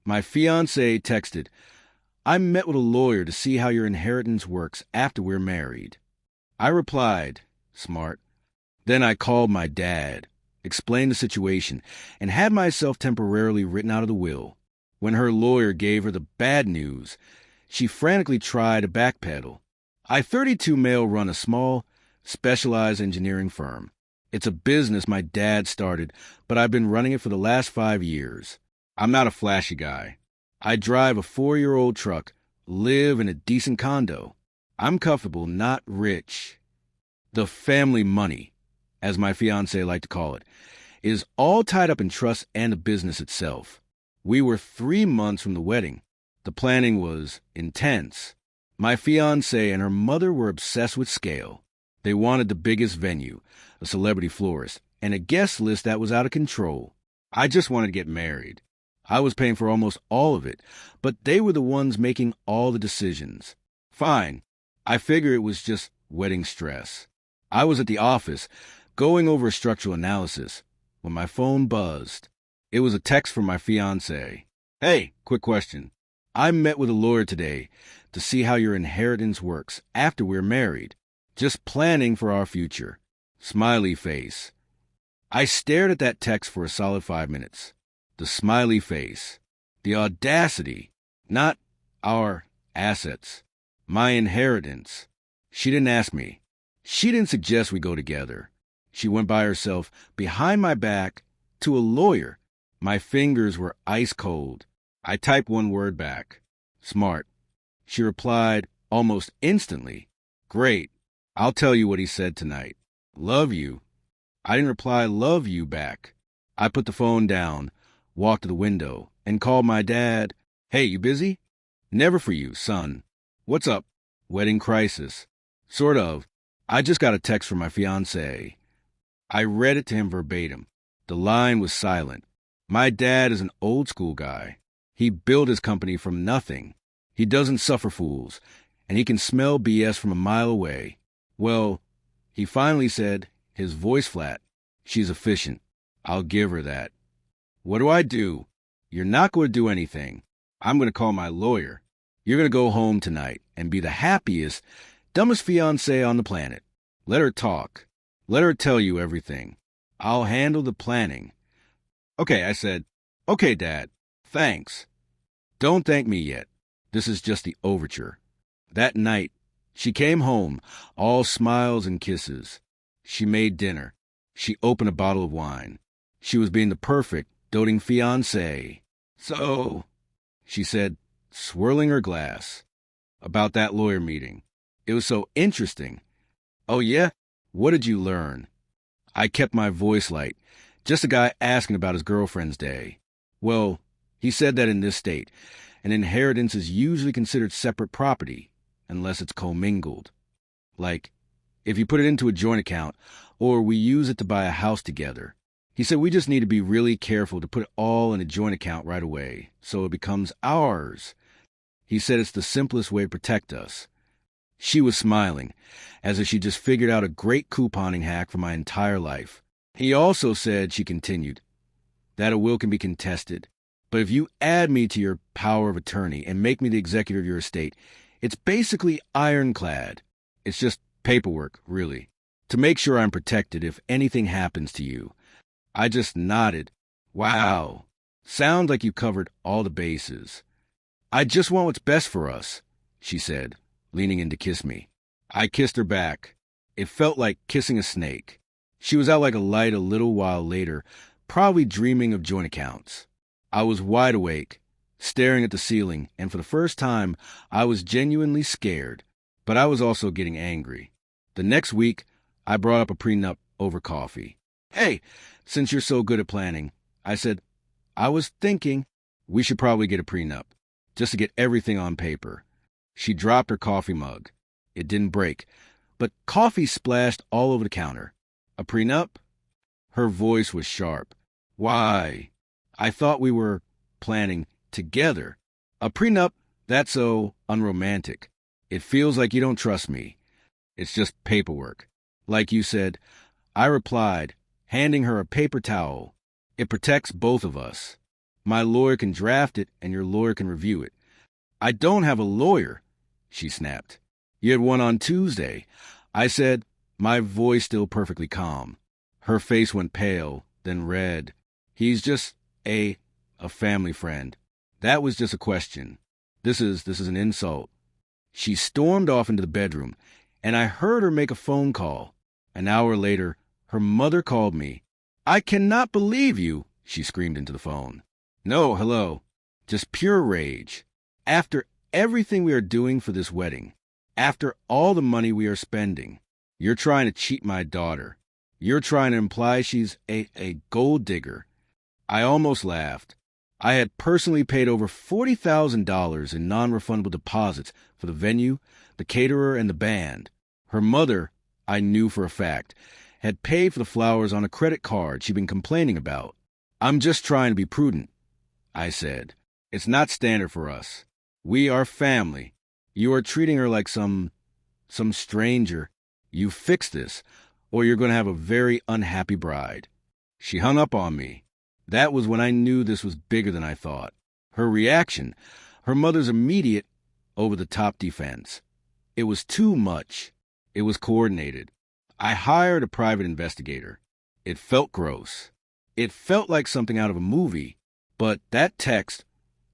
My fiancée texted, I met with a lawyer to see how your inheritance works after we're married. I replied, smart. Then I called my dad, explained the situation, and had myself temporarily written out of the will. When her lawyer gave her the bad news, she frantically tried to backpedal. I 32 male run a small, specialized engineering firm. It's a business my dad started, but I've been running it for the last 5 years. I'm not a flashy guy. I drive a 4-year-old truck, live in a decent condo. I'm comfortable, not rich. The family money, as my fiancé liked to call it, is all tied up in trust and the business itself. We were 3 months from the wedding. The planning was intense. My fiancée and her mother were obsessed with scale. They wanted the biggest venue, a celebrity florist, and a guest list that was out of control. I just wanted to get married. I was paying for almost all of it, but they were the ones making all the decisions. Fine. I figure it was just wedding stress. I was at the office, going over a structural analysis, when my phone buzzed. It was a text from my fiancé. Hey, quick question. I met with a lawyer today to see how your inheritance works after we're married. Just planning for our future. Smiley face. I stared at that text for a solid 5 minutes. The smiley face. The audacity. Not our assets. My inheritance. She didn't ask me. She didn't suggest we go together. She went by herself, behind my back, to a lawyer. My fingers were ice cold. I typed one word back. Smart. She replied almost instantly. Great. I'll tell you what he said tonight. Love you. I didn't reply love you back. I put the phone down, walked to the window, and called my dad. Hey, you busy? Never for you, son. What's up? Wedding crisis. Sort of. I just got a text from my fiancée. I read it to him verbatim. The line was silent. My dad is an old school guy. He built his company from nothing. He doesn't suffer fools, and he can smell BS from a mile away. Well, he finally said, his voice flat, she's efficient. I'll give her that. What do I do? You're not going to do anything. I'm going to call my lawyer. You're going to go home tonight and be the happiest, dumbest fiancé on the planet. Let her talk. Let her tell you everything. I'll handle the planning. Okay, I said. Okay, Dad. Thanks. Don't thank me yet. This is just the overture. That night, she came home, all smiles and kisses. She made dinner. She opened a bottle of wine. She was being the perfect, doting fiancée. So, she said, swirling her glass, about that lawyer meeting. It was so interesting. Oh, yeah? What did you learn? I kept my voice light, just a guy asking about his girlfriend's day. Well, he said that in this state, an inheritance is usually considered separate property, unless it's commingled. Like, if you put it into a joint account, or we use it to buy a house together. He said we just need to be really careful to put it all in a joint account right away, so it becomes ours. He said it's the simplest way to protect us. She was smiling, as if she just figured out a great couponing hack for my entire life. He also said, she continued, that a will can be contested, but if you add me to your power of attorney and make me the executor of your estate, it's basically ironclad. It's just paperwork, really, to make sure I'm protected if anything happens to you. I just nodded. Wow. Sounds like you covered all the bases. I just want what's best for us, she said, leaning in to kiss me. I kissed her back. It felt like kissing a snake. She was out like a light a little while later, probably dreaming of joint accounts. I was wide awake, staring at the ceiling, and for the first time, I was genuinely scared, but I was also getting angry. The next week, I brought up a prenup over coffee. Hey, since you're so good at planning, I said, I was thinking we should probably get a prenup, just to get everything on paper. She dropped her coffee mug. It didn't break, but coffee splashed all over the counter. A prenup? Her voice was sharp. Why? I thought we were planning together. A prenup? That's so unromantic. It feels like you don't trust me. It's just paperwork. Like you said, I replied, handing her a paper towel. It protects both of us. My lawyer can draft it, and your lawyer can review it. I don't have a lawyer, she snapped. You had one on Tuesday. I said, my voice still perfectly calm. Her face went pale, then red. He's just a family friend. That was just a question. This is an insult. She stormed off into the bedroom, and I heard her make a phone call. An hour later, her mother called me. I cannot believe you, she screamed into the phone. No, hello. Just pure rage. After everything we are doing for this wedding, after all the money we are spending, you're trying to cheat my daughter. You're trying to imply she's a gold digger. I almost laughed. I had personally paid over $40,000 in non-refundable deposits for the venue, the caterer, and the band. Her mother, I knew for a fact, had paid for the flowers on a credit card she'd been complaining about. I'm just trying to be prudent, I said. It's not standard for us. We are family. You are treating her like some stranger. You fix this, or you're going to have a very unhappy bride. She hung up on me. That was when I knew this was bigger than I thought. Her reaction, her mother's immediate, over-the-top defense. It was too much. It was coordinated. I hired a private investigator. It felt gross. It felt like something out of a movie. But that text,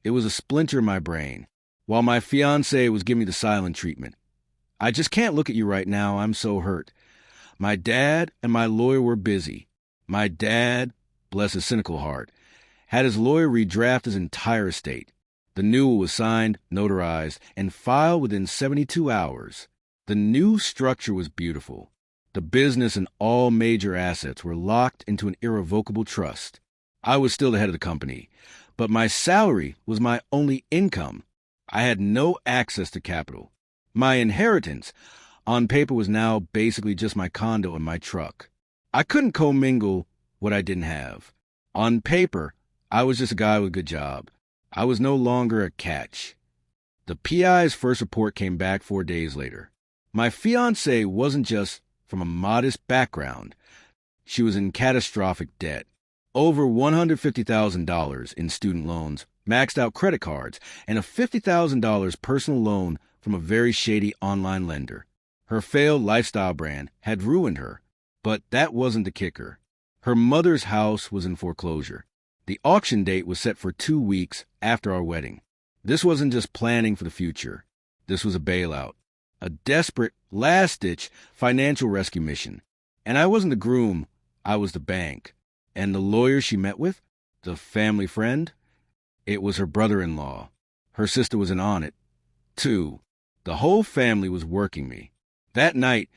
it was a splinter in my brain, while my fiancée was giving me the silent treatment. I just can't look at you right now. I'm so hurt. My dad and my lawyer were busy. My dad, bless his cynical heart, had his lawyer redraft his entire estate. The new will was signed, notarized, and filed within 72 hours. The new structure was beautiful. The business and all major assets were locked into an irrevocable trust. I was still the head of the company, but my salary was my only income. I had no access to capital. My inheritance, on paper, was now basically just my condo and my truck. I couldn't commingle what I didn't have. On paper, I was just a guy with a good job. I was no longer a catch. The PI's first report came back 4 days later. My fiancée wasn't just from a modest background. She was in catastrophic debt. Over $150,000 in student loans, maxed out credit cards, and a $50,000 personal loan from a very shady online lender. Her failed lifestyle brand had ruined her, but that wasn't the kicker. Her mother's house was in foreclosure. The auction date was set for 2 weeks after our wedding. This wasn't just planning for the future. This was a bailout, a desperate, last-ditch financial rescue mission. And I wasn't the groom, I was the bank. And the lawyer she met with, the family friend, it was her brother-in-law. Her sister was in on it, too. The whole family was working me. That night,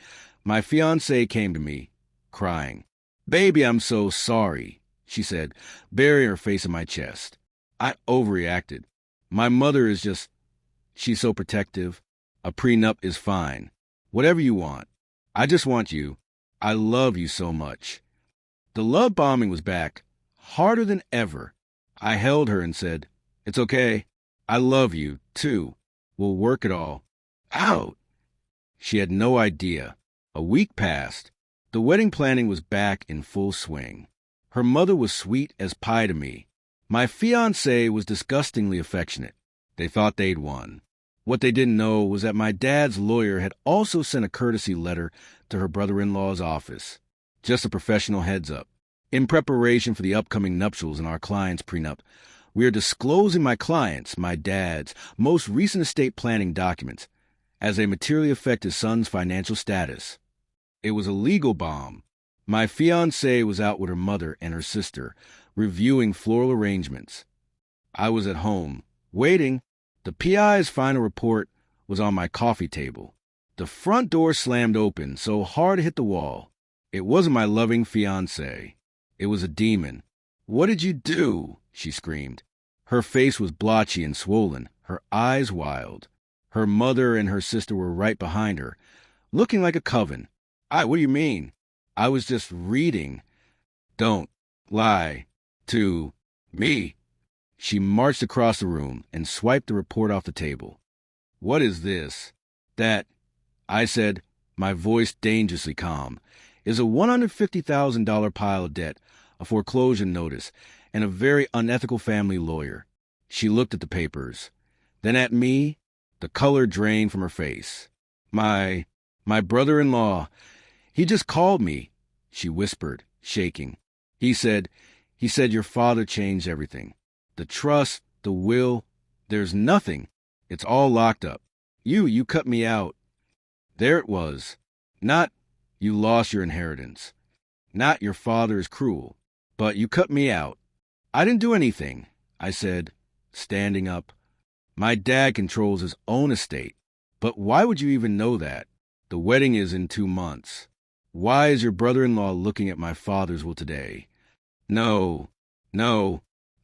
my fiancée came to me, crying. Baby, I'm so sorry, she said, burying her face in my chest. I overreacted. My mother is just, she's so protective. A prenup is fine. Whatever you want. I just want you. I love you so much. The love bombing was back, harder than ever. I held her and said, it's okay. I love you, too. We'll work it all out. She had no idea. A week passed. The wedding planning was back in full swing. Her mother was sweet as pie to me. My fiancé was disgustingly affectionate. They thought they'd won. What they didn't know was that my dad's lawyer had also sent a courtesy letter to her brother-in-law's office. Just a professional heads-up. In preparation for the upcoming nuptials and our client's prenup, we are disclosing my client's, my dad's, most recent estate planning documents as they materially affect his son's financial status. It was a legal bomb. My fiancée was out with her mother and her sister, reviewing floral arrangements. I was at home, waiting. The PI's final report was on my coffee table. The front door slammed open so hard it hit the wall. It wasn't my loving fiancé. It was a demon. What did you do? She screamed. Her face was blotchy and swollen, her eyes wild. Her mother and her sister were right behind her, looking like a coven. What do you mean? I was just reading. Don't lie to me. She marched across the room and swiped the report off the table. What is this? That, I said, my voice dangerously calm, is a $150,000 pile of debt, a foreclosure notice, and a very unethical family lawyer. She looked at the papers, then at me. The color drained from her face. My brother-in-law, he just called me, she whispered, shaking. He said your father changed everything. The trust, the will, there's nothing. It's all locked up. You cut me out. There it was. Not you lost your inheritance. Not your father is cruel. But you cut me out. I didn't do anything, I said, standing up. My dad controls his own estate. But why would you even know that? The wedding is in 2 months. Why is your brother-in-law looking at my father's will today? No,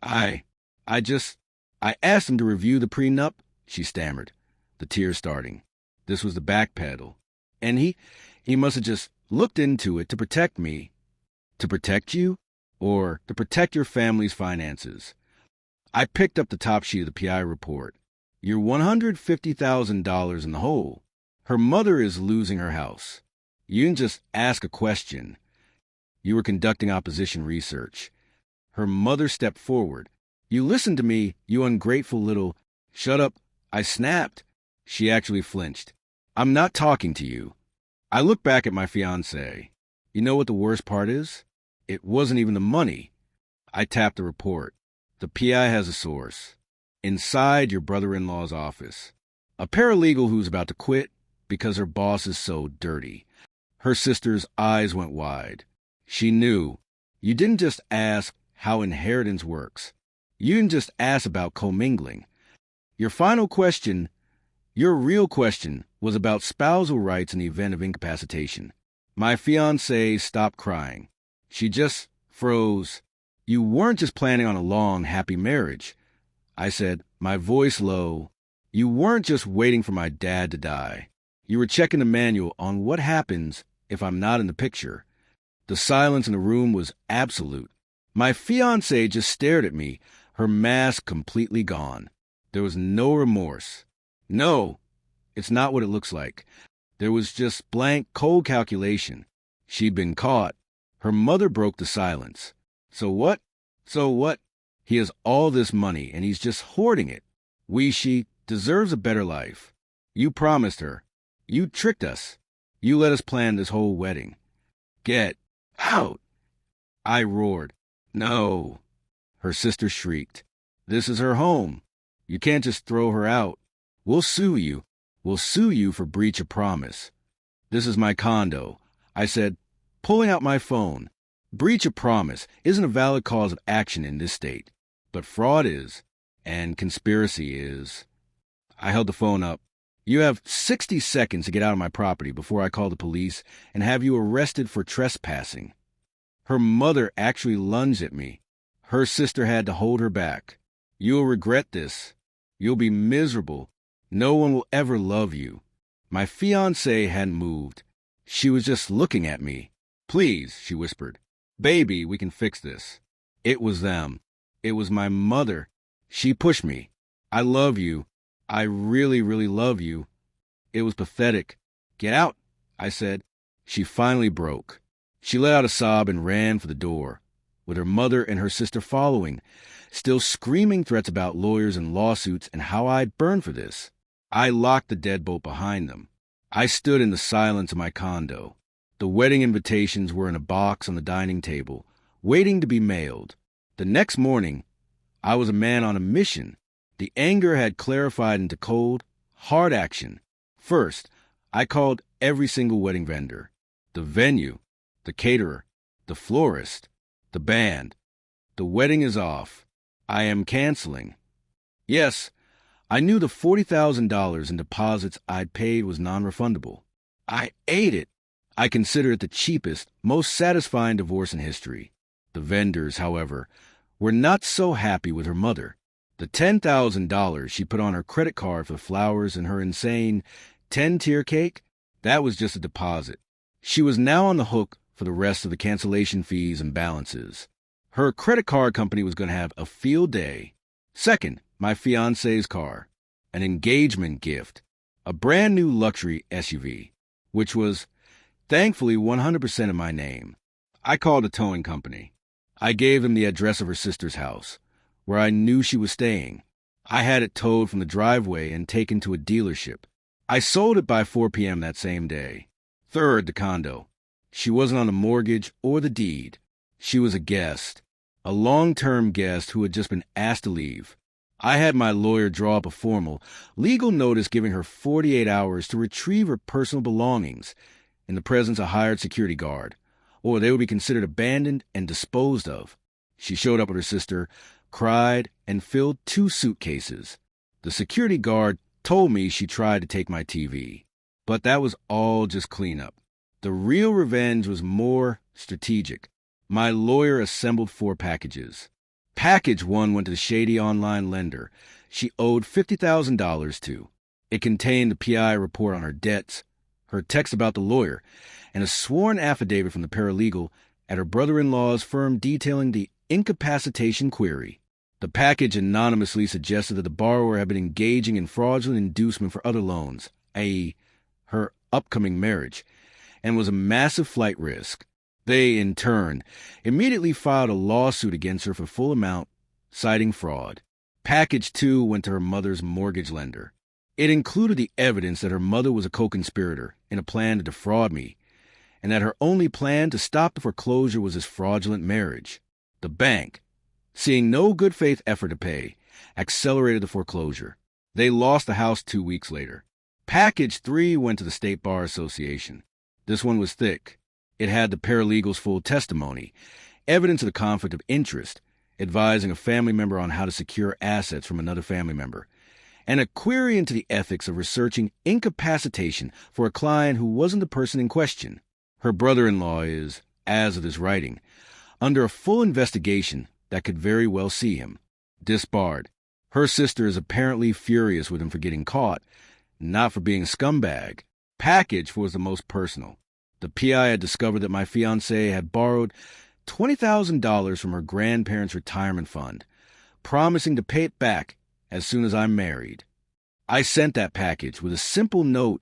I asked him to review the prenup, she stammered, the tears starting. This was the Backpedal. And he must have just looked into it to protect me. To protect you? Or to protect your family's finances? I picked up the top sheet of the PI report. You're $150,000 in the hole. Her mother is losing her house. You didn't just ask a question. You were conducting opposition research. Her mother stepped forward. You listened to me, you ungrateful little... Shut up. I snapped. She actually flinched. I'm not talking to you. I looked back at my fiancée. You know what the worst part is? It wasn't even the money. I tapped the report. The PI has a source. Inside your brother-in-law's office. A paralegal who's about to quit because her boss is so dirty. Her sister's eyes went wide. She knew. You didn't just ask how inheritance works. You didn't just ask about commingling. Your final question, your real question, was about spousal rights in the event of incapacitation. My fiancée stopped crying. She just froze. You weren't just planning on a long, happy marriage. I said, my voice low. You weren't just waiting for my dad to die. You were checking the manual on what happens if I'm not in the picture. The silence in the room was absolute. My fiancée just stared at me, her mask completely gone. There was no remorse. No, it's not what it looks like. There was just blank, cold calculation. She'd been caught. Her mother broke the silence. So what? He has all this money, and he's just hoarding it. She deserves a better life. You promised her. You tricked us. You let us plan this whole wedding. Get out! I roared. No. Her sister shrieked. This is her home. You can't just throw her out. We'll sue you. We'll sue you for breach of promise. This is my condo, I said, pulling out my phone. Breach of promise isn't a valid cause of action in this state. But fraud is, and conspiracy is. I held the phone up. You have 60 seconds to get out of my property before I call the police and have you arrested for trespassing. Her mother actually lunged at me. Her sister had to hold her back. You'll regret this. You'll be miserable. No one will ever love you. My fiancée hadn't moved. She was just looking at me. Please, she whispered. Baby, we can fix this. It was them. It was my mother. She pushed me. I love you. I really, really love you. It was pathetic. Get out, I said. She finally broke. She let out a sob and ran for the door, with her mother and her sister following, still screaming threats about lawyers and lawsuits and how I'd burn for this. I locked the deadbolt behind them. I stood in the silence of my condo. The wedding invitations were in a box on the dining table, waiting to be mailed. The next morning, I was a man on a mission. The anger had clarified into cold, hard action. First, I called every single wedding vendor. The venue, the caterer, the florist, the band. The wedding is off. I am canceling. Yes, I knew the $40,000 in deposits I'd paid was non-refundable. I ate it. I consider it the cheapest, most satisfying divorce in history. The vendors, however, were not so happy with her mother. The $10,000 she put on her credit card for the flowers and her insane 10-tier cake, that was just a deposit. She was now on the hook for the rest of the cancellation fees and balances. Her credit card company was going to have a field day. Second, my fiancé's car, an engagement gift, a brand new luxury SUV, which was thankfully 100% in my name. I called a towing company. I gave them the address of her sister's house, where I knew she was staying. I had it towed from the driveway and taken to a dealership. I sold it by 4 p.m. that same day. Third, the condo. She wasn't on the mortgage or the deed. She was a guest, a long-term guest who had just been asked to leave. I had my lawyer draw up a formal, legal notice giving her 48 hours to retrieve her personal belongings in the presence of a hired security guard, or they would be considered abandoned and disposed of. She showed up with her sister, cried, and filled 2 suitcases. The security guard told me she tried to take my TV, but that was all just cleanup. The real revenge was more strategic. My lawyer assembled 4 packages. Package 1 went to the shady online lender she owed $50,000 to. It contained the PI report on her debts, her text about the lawyer, and a sworn affidavit from the paralegal at her brother-in-law's firm detailing the incapacitation query. The package anonymously suggested that the borrower had been engaging in fraudulent inducement for other loans, i.e., her upcoming marriage, and was a massive flight risk. They, in turn, immediately filed a lawsuit against her for full amount, citing fraud. Package 2 went to her mother's mortgage lender. It included the evidence that her mother was a co-conspirator in a plan to defraud me, and that her only plan to stop the foreclosure was this fraudulent marriage. The bank, seeing no good faith effort to pay, accelerated the foreclosure. They lost the house 2 weeks later. Package 3 went to the State Bar Association. This one was thick. It had the paralegal's full testimony, evidence of the conflict of interest, advising a family member on how to secure assets from another family member, and a query into the ethics of researching incapacitation for a client who wasn't the person in question. Her brother-in-law is, as of this writing, under a full investigation that could very well see him disbarred. Her sister is apparently furious with him for getting caught, not for being a scumbag. Package was the most personal. The PI had discovered that my fiancée had borrowed $20,000 from her grandparents' retirement fund, promising to pay it back as soon as I'm married. I sent that package with a simple note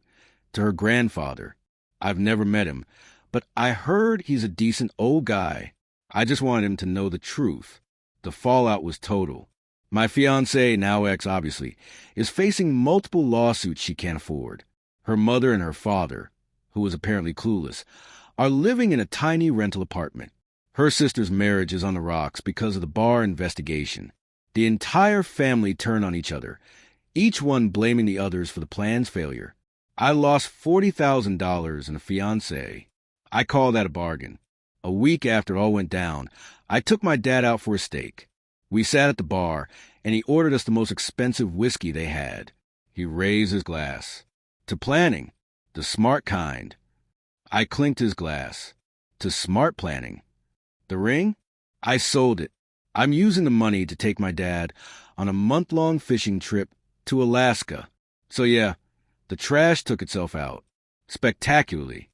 to her grandfather. I've never met him, but I heard he's a decent old guy. I just wanted him to know the truth. The fallout was total. My fiancée, now ex obviously, is facing multiple lawsuits she can't afford. Her mother and her father, who was apparently clueless, are living in a tiny rental apartment. Her sister's marriage is on the rocks because of the bar investigation. The entire family turned on each other, each one blaming the others for the plan's failure. I lost $40,000 in a fiancé. I call that a bargain. A week after it all went down, I took my dad out for a steak. We sat at the bar, and he ordered us the most expensive whiskey they had. He raised his glass. To planning, the smart kind. I clinked his glass. To smart planning. The ring? I sold it. I'm using the money to take my dad on a month-long fishing trip to Alaska. So yeah, the trash took itself out. Spectacularly.